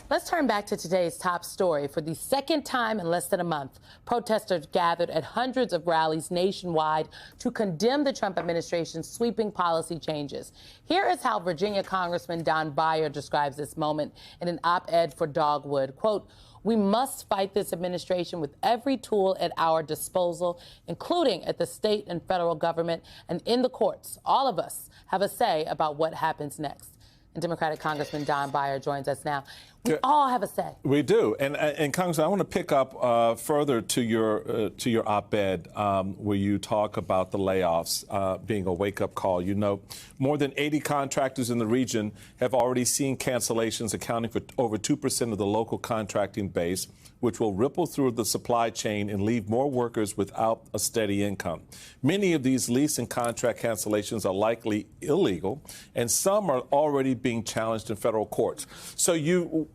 Let's turn back to today's top story. For the second time in less than a month, protesters gathered at hundreds of rallies nationwide to condemn the Trump administration's sweeping policy changes. Here is how Virginia Congressman Don Beyer describes this moment in an op-ed for Dogwood. Quote, "We must fight this administration with every tool at our disposal, including at the state and federal government and in the courts. All of us have a say about what happens next." And Democratic Congressman Don Beyer joins us now. We all have a say. We do. And Congressman, I want to pick up further to your op-ed where you talk about the layoffs being a wake-up call. You know, more than 80 contractors in the region have already seen cancellations, accounting for over 2% of the local contracting base, which will ripple through the supply chain and leave more workers without a steady income. Many of these lease and contract cancellations are likely illegal, and some are already being challenged in federal courts. So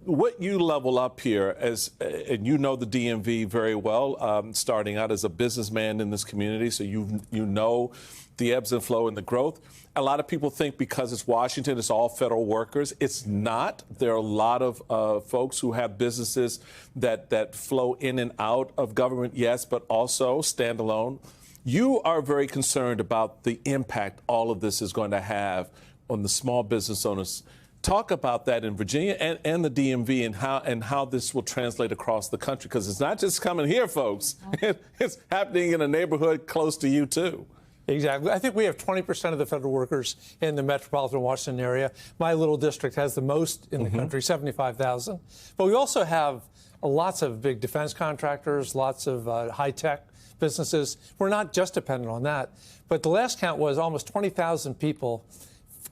what you level up here as, and you know the DMV very well, starting out as a businessman in this community, so you know the ebbs and flow and the growth. A lot of people think because it's Washington, it's all federal workers. It's not. There are a lot of folks who have businesses that flow in and out of government, yes, but also standalone. You are very concerned about the impact all of this is going to have on the small business owners. Talk about that in Virginia and the DMV and how this will translate across the country, because it's not just coming here, folks. It's happening in a neighborhood close to you, too. Exactly. I think we have 20% of the federal workers in the metropolitan Washington area. My little district has the most in the country, 75,000. But we also have lots of big defense contractors, lots of high-tech businesses. We're not just dependent on that. But the last count was almost 20,000 people,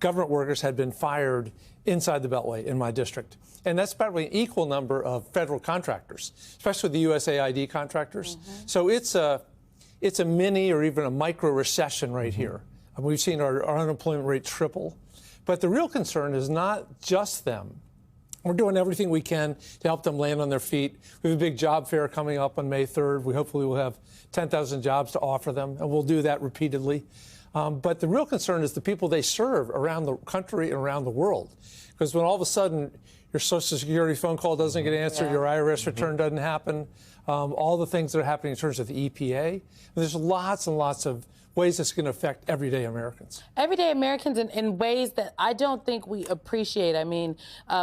government workers, had been fired inside the Beltway in my district. And that's probably an equal number of federal contractors, especially the USAID contractors. So it's a mini or even a micro recession right here. We've seen our unemployment rate triple. But the real concern is not just them. We're doing everything we can to help them land on their feet. We have a big job fair coming up on May 3rd. We hopefully will have 10,000 jobs to offer them, and we'll do that repeatedly. But the real concern is the people they serve around the country and around the world. Because when all of a sudden your Social Security phone call doesn't get answered, your IRS return doesn't happen, all the things that are happening in terms of the EPA, there's lots and lots of ways it's going to affect everyday Americans. Everyday Americans in ways that I don't think we appreciate. I mean,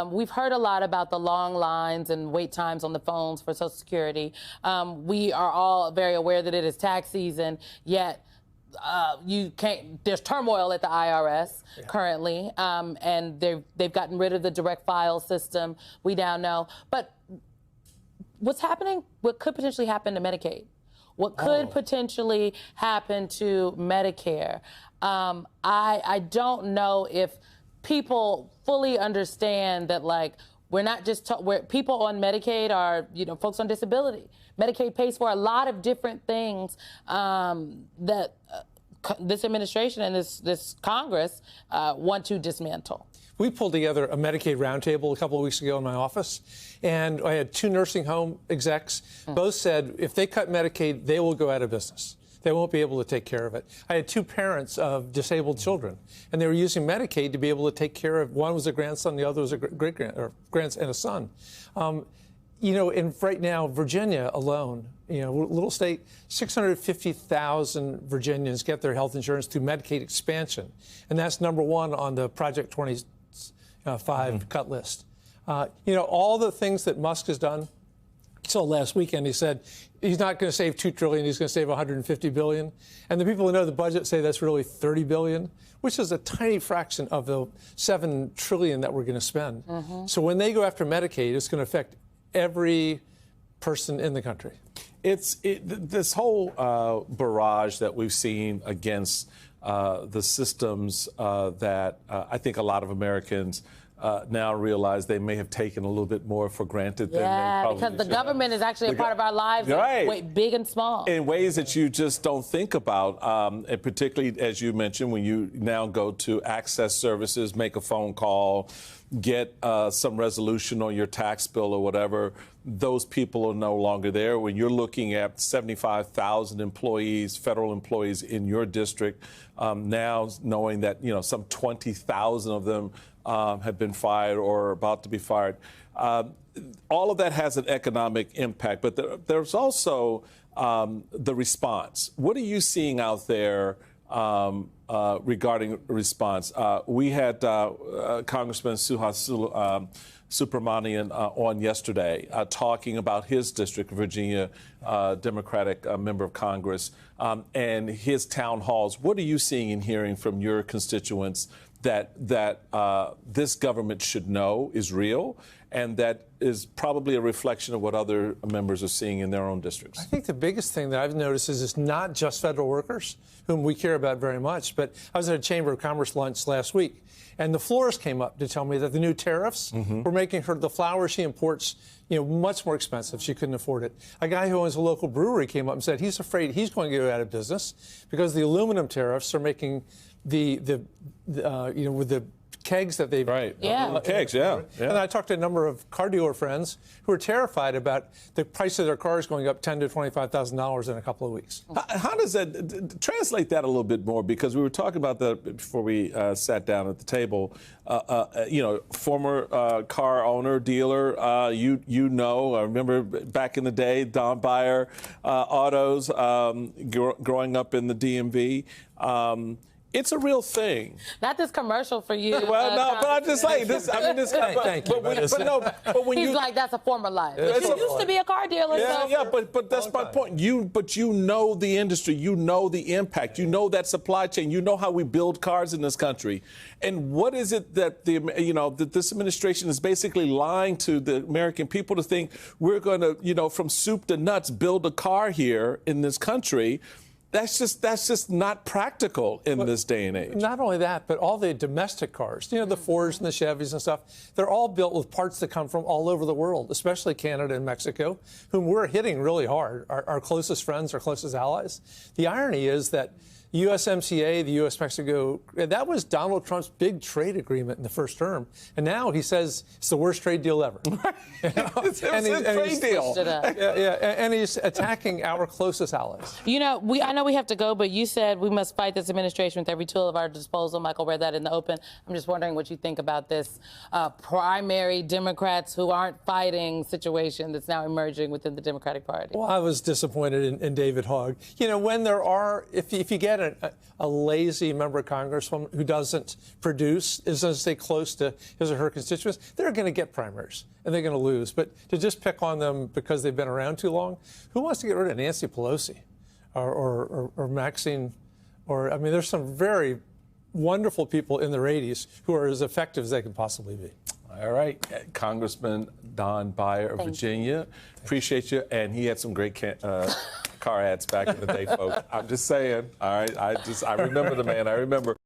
we've heard a lot about the long lines and wait times on the phones for Social Security. We are all very aware that it is tax season, yet there's turmoil at the IRS currently, and they've gotten rid of the direct file system. We now know. But what's happening, what could potentially happen to Medicaid? What could potentially happen to Medicare? I don't know if people fully understand that, like, we're not just where people on Medicaid are, folks on disability. Medicaid pays for a lot of different things that this administration and this Congress want to dismantle. We pulled together a Medicaid roundtable a couple of weeks ago in my office, and I had two nursing home execs. Both said if they cut Medicaid, they will go out of business. They won't be able to take care of it. I had two parents of disabled children, and they were using Medicaid to be able to take care of. One was a grandson, the other was a grandson and a son. And right now, Virginia alone, little state, 650,000 Virginians get their health insurance through Medicaid expansion, and that's number one on the Project 25 cut list. All the things that Musk has done. So last weekend he said he's not going to save $2 trillion, he's going to save $150 billion. And the people who know the budget say that's really $30 billion, which is a tiny fraction of the $7 trillion that we're going to spend. So when they go after Medicaid, it's going to affect every person in the country. This whole barrage that we've seen against the systems that I think a lot of Americans now realize they may have taken a little bit more for granted than they probably because the government is actually a part of our lives, big and small. In ways that you just don't think about, and particularly, as you mentioned, when you now go to access services, make a phone call, get some resolution on your tax bill or whatever, those people are no longer there. When you're looking at 75,000 employees, federal employees in your district, now knowing that, some 20,000 of them have been fired or are about to be fired. All of that has an economic impact, but there's also the response. What are you seeing out there regarding response? We had Congressman Suhas Subramanian on yesterday talking about his district, Virginia Democratic member of Congress, and his town halls. What are you seeing and hearing from your constituents that this government should know is real, and that is probably a reflection of what other members are seeing in their own districts? I think the biggest thing that I've noticed is it's not just federal workers, whom we care about very much, but I was at a Chamber of Commerce lunch last week, and the florist came up to tell me that the new tariffs were making the flour she imports, much more expensive. She couldn't afford it. A guy who owns a local brewery came up and said he's afraid he's going to go out of business because the aluminum tariffs are making with the kegs that they've kegs, yeah. And I talked to a number of car dealer friends who are terrified about the price of their cars going up $10,000 to $25,000 in a couple of weeks. How does that translate that a little bit more? Because we were talking about that before we sat down at the table. Former car owner, dealer, I remember back in the day, Don Buyer Autos, growing up in the DMV. It's a real thing. Not this commercial for you. Well, no, but I'm just saying this. I mean, this. Thank you. But when He's like, that's a former life. But you used to be a car dealer. But that's my point. You know the industry. You know the impact. You know that supply chain. You know how we build cars in this country. And what is it that that this administration is basically lying to the American people to think we're going to, from soup to nuts, build a car here in this country? That's just not practical in this day and age. Not only that, but all the domestic cars, the Fords and the Chevys and stuff, they're all built with parts that come from all over the world, especially Canada and Mexico, whom we're hitting really hard, our closest friends, our closest allies. The irony is that USMCA, the U.S.-Mexico, that was Donald Trump's big trade agreement in the first term. And now he says it's the worst trade deal ever. It's a trade deal. And he's attacking our closest allies. I know we have to go, but you said we must fight this administration with every tool at our disposal. Michael read that in the open. I'm just wondering what you think about this primary Democrats who aren't fighting situation that's now emerging within the Democratic Party. Well, I was disappointed in David Hogg. When there are, if you get a lazy member of Congress who doesn't produce, doesn't stay close to his or her constituents, they're going to get primaries and they're going to lose. But to just pick on them because they've been around too long, who wants to get rid of Nancy Pelosi or Maxine? There's some very wonderful people in their 80s who are as effective as they can possibly be. All right. Congressman Don Buyer of Virginia. Appreciate you. And he had some great car ads back in the day, folks. I'm just saying. All right. I remember the man. I remember.